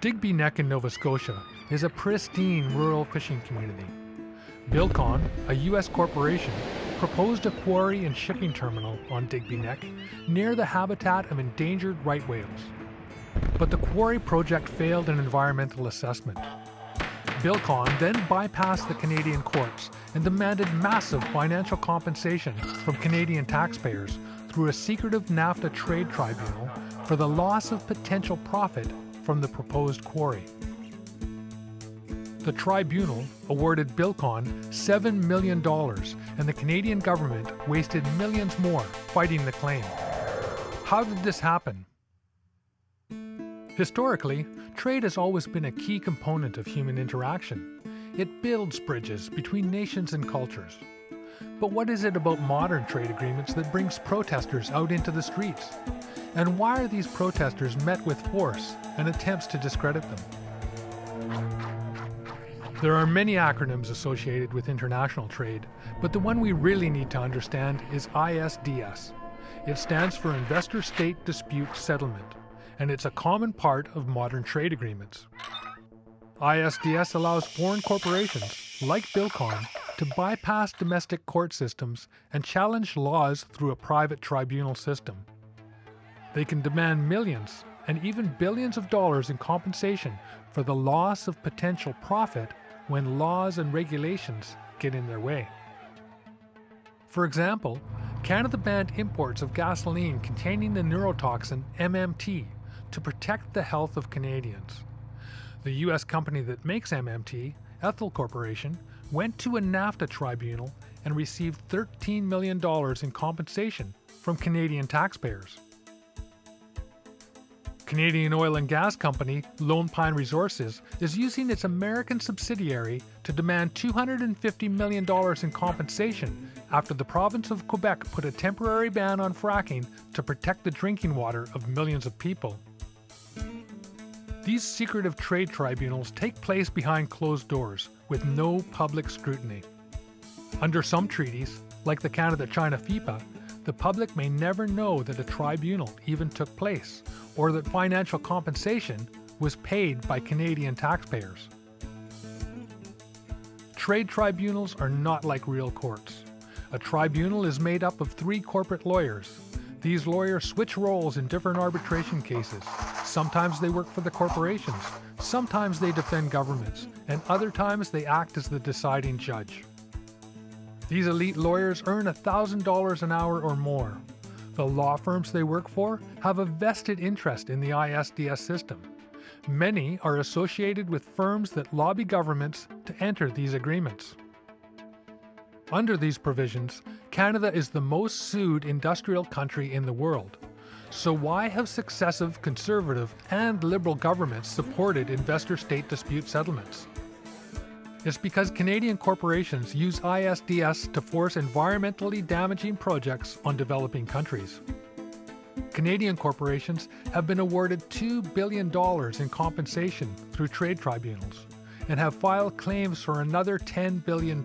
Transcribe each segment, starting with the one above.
Digby Neck in Nova Scotia is a pristine rural fishing community. Bilcon, a U.S. corporation, proposed a quarry and shipping terminal on Digby Neck near the habitat of endangered right whales. But the quarry project failed an environmental assessment. Bilcon then bypassed the Canadian courts and demanded massive financial compensation from Canadian taxpayers through a secretive NAFTA trade tribunal for the loss of potential profit from the proposed quarry. The tribunal awarded Bilcon $7 million, and the Canadian government wasted millions more fighting the claim. How did this happen? Historically, trade has always been a key component of human interaction. It builds bridges between nations and cultures. But what is it about modern trade agreements that brings protesters out into the streets? And why are these protesters met with force and attempts to discredit them? There are many acronyms associated with international trade, but the one we really need to understand is ISDS. It stands for Investor-State Dispute Settlement, and it's a common part of modern trade agreements. ISDS allows foreign corporations, like Bilcon, to bypass domestic court systems and challenge laws through a private tribunal system. They can demand millions and even billions of dollars in compensation for the loss of potential profit when laws and regulations get in their way. For example, Canada banned imports of gasoline containing the neurotoxin MMT to protect the health of Canadians. The U.S. company that makes MMT, Ethel Corporation, went to a NAFTA tribunal and received $13 million in compensation from Canadian taxpayers. Canadian oil and gas company Lone Pine Resources is using its American subsidiary to demand $250 million in compensation after the province of Quebec put a temporary ban on fracking to protect the drinking water of millions of people. These secretive trade tribunals take place behind closed doors with no public scrutiny. Under some treaties, like the Canada-China FIPA, the public may never know that a tribunal even took place, or that financial compensation was paid by Canadian taxpayers. Trade tribunals are not like real courts. A tribunal is made up of 3 corporate lawyers. These lawyers switch roles in different arbitration cases. Sometimes they work for the corporations, sometimes they defend governments, and other times they act as the deciding judge. These elite lawyers earn $1,000 an hour or more. The law firms they work for have a vested interest in the ISDS system. Many are associated with firms that lobby governments to enter these agreements. Under these provisions, Canada is the most sued industrial country in the world. So why have successive Conservative and Liberal governments supported investor-state dispute settlements? It's because Canadian corporations use ISDS to force environmentally damaging projects on developing countries. Canadian corporations have been awarded $2 billion in compensation through trade tribunals and have filed claims for another $10 billion.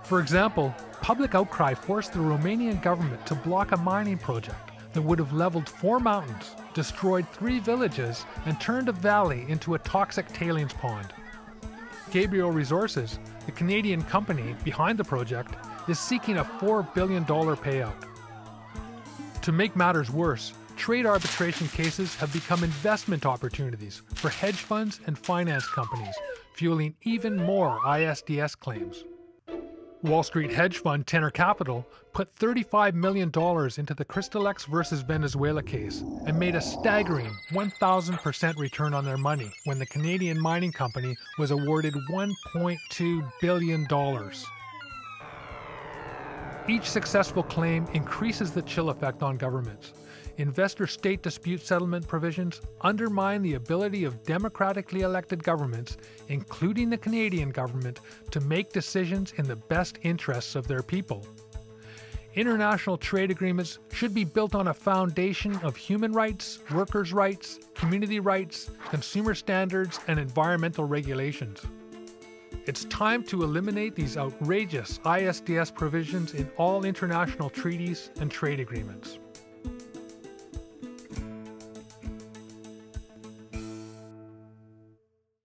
For example, public outcry forced the Romanian government to block a mining project that would have leveled 4 mountains, destroyed 3 villages, and turned a valley into a toxic tailings pond. Gabriel Resources, the Canadian company behind the project, is seeking a $4 billion payout. To make matters worse, trade arbitration cases have become investment opportunities for hedge funds and finance companies, fueling even more ISDS claims. Wall Street hedge fund Tenor Capital put $35 million into the Cristalex versus Venezuela case and made a staggering 1,000% return on their money when the Canadian mining company was awarded $1.2 billion. Each successful claim increases the chill effect on governments. Investor-state dispute settlement provisions undermine the ability of democratically elected governments, including the Canadian government, to make decisions in the best interests of their people. International trade agreements should be built on a foundation of human rights, workers' rights, community rights, consumer standards, and environmental regulations. It's time to eliminate these outrageous ISDS provisions in all international treaties and trade agreements.